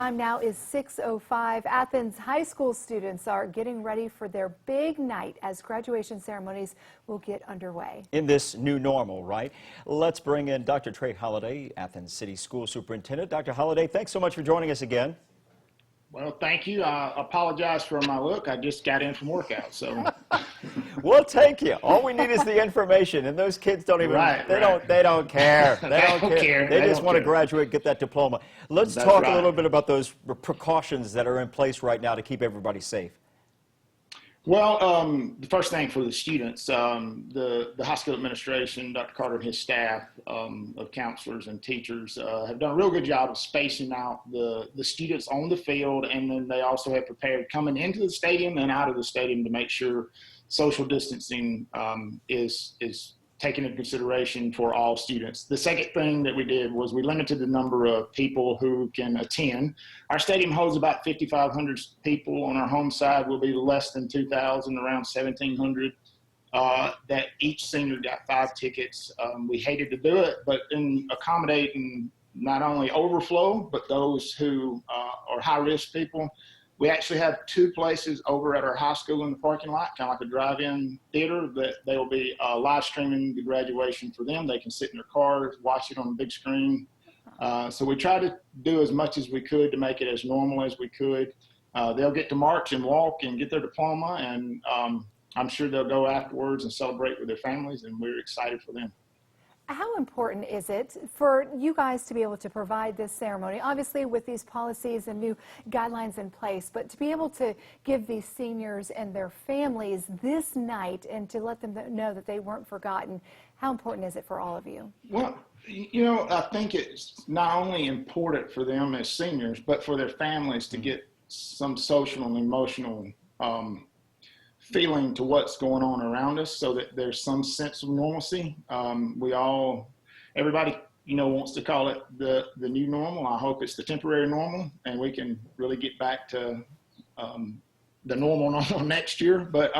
Time now is 6:05. Athens high school students are getting ready for their big night as graduation ceremonies will get underway. In this new normal, right? Let's bring in Dr. Trey Holladay, Athens City School Superintendent. Dr. Holladay, thanks so much for joining us again. Well, thank you. I apologize for my look. I just got in from workout, so. We'll take you. All we need is the information, and those kids don't even, they don't care. They don't care. They just want to graduate, get that diploma. Let's talk a little bit about those precautions that are in place right now to keep everybody safe. Well, the first thing for the students, the high school administration, Dr. Carter and his staff of counselors and teachers have done a real good job of spacing out the students on the field, and then they also have prepared coming into the stadium and out of the stadium to make sure social distancing is taken into consideration for all students. The second thing that we did was we limited the number of people who can attend. Our stadium holds about 5,500 people. On our home side will be less than 2,000, around 1,700. That each senior got 5 tickets. We hated to do it, but in accommodating not only overflow, but those who are high-risk people, we actually have 2 places over at our high school in the parking lot, kind of like a drive-in theater, that they will be live streaming the graduation for them. They can sit in their cars, watch it on the big screen. So we try to do as much as we could to make it as normal as we could. They'll get to march and walk and get their diploma, and I'm sure they'll go afterwards and celebrate with their families, and we're excited for them. How important is it for you guys to be able to provide this ceremony, obviously with these policies and new guidelines in place, but to be able to give these seniors and their families this night and to let them know that they weren't forgotten? How important is it for all of you? Well, you know, I think it's not only important for them as seniors, but for their families to get some social and emotional feeling to what's going on around us, so that there's some sense of normalcy. Everybody, wants to call it the new normal. I hope it's the temporary normal, and we can really get back to the normal next year. But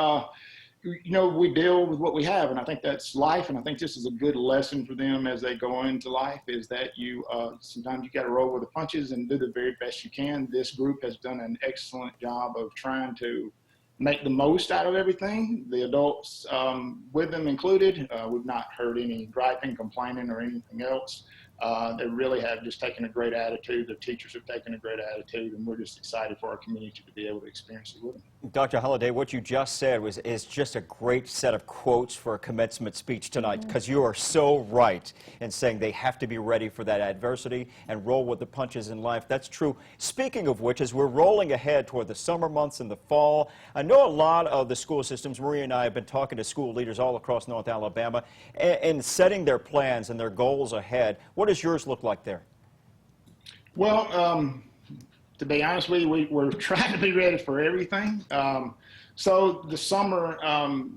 we deal with what we have, and I think that's life. And I think this is a good lesson for them as they go into life, is that you sometimes you got to roll with the punches and do the very best you can. This group has done an excellent job of trying to make the most out of everything. The adults with them included, we've not heard any griping, complaining, or anything else. They really have just taken a great attitude. The teachers have taken a great attitude, and we're just excited for our community to be able to experience it with them. Dr. Holladay, what you just said is just a great set of quotes for a commencement speech tonight, because you are so right in saying they have to be ready for that adversity and roll with the punches in life. That's true. Speaking of which, as we're rolling ahead toward the summer months and the fall, I know a lot of the school systems, Maria and I have been talking to school leaders all across North Alabama, and setting their plans and their goals ahead. What does yours look like there? Well, to be honest with you, we're trying to be ready for everything. So the summer,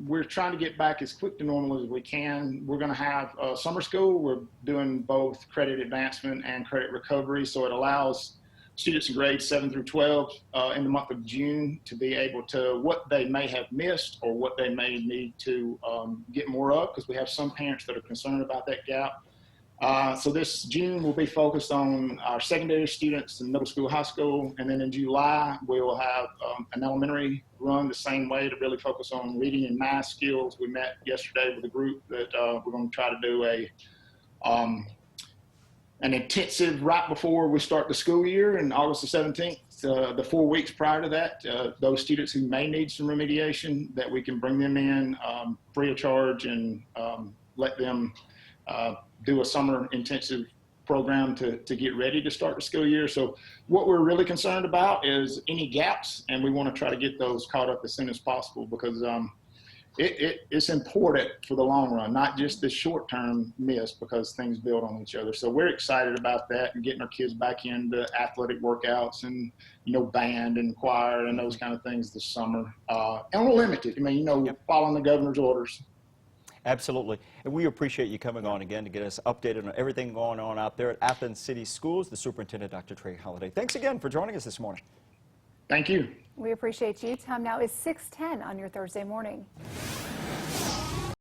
we're trying to get back as quick to normal as we can. We're going to have summer school. We're doing both credit advancement and credit recovery, so it allows students in grades 7 through 12 in the month of June to be able to, what they may have missed or what they may need to get more of, because we have some parents that are concerned about that gap. So this June will be focused on our secondary students in middle school, high school, and then in July we will have an elementary run the same way to really focus on reading and math skills. We met yesterday with a group that we're going to try to do an intensive right before we start the school year in August the 17th. The 4 weeks prior to that, those students who may need some remediation, that we can bring them in free of charge and let them do a summer intensive program to get ready to start the school year. So what we're really concerned about is any gaps, and we want to try to get those caught up as soon as possible, because it's important for the long run, not just the short-term miss, because things build on each other. So we're excited about that and getting our kids back into athletic workouts and, band and choir and those kind of things this summer. And we're limited. Following the governor's orders. Absolutely. And we appreciate you coming on again to get us updated on everything going on out there at Athens City Schools. The Superintendent, Dr. Trey Holladay. Thanks again for joining us this morning. Thank you. We appreciate you. Time now is 6:10 on your Thursday morning.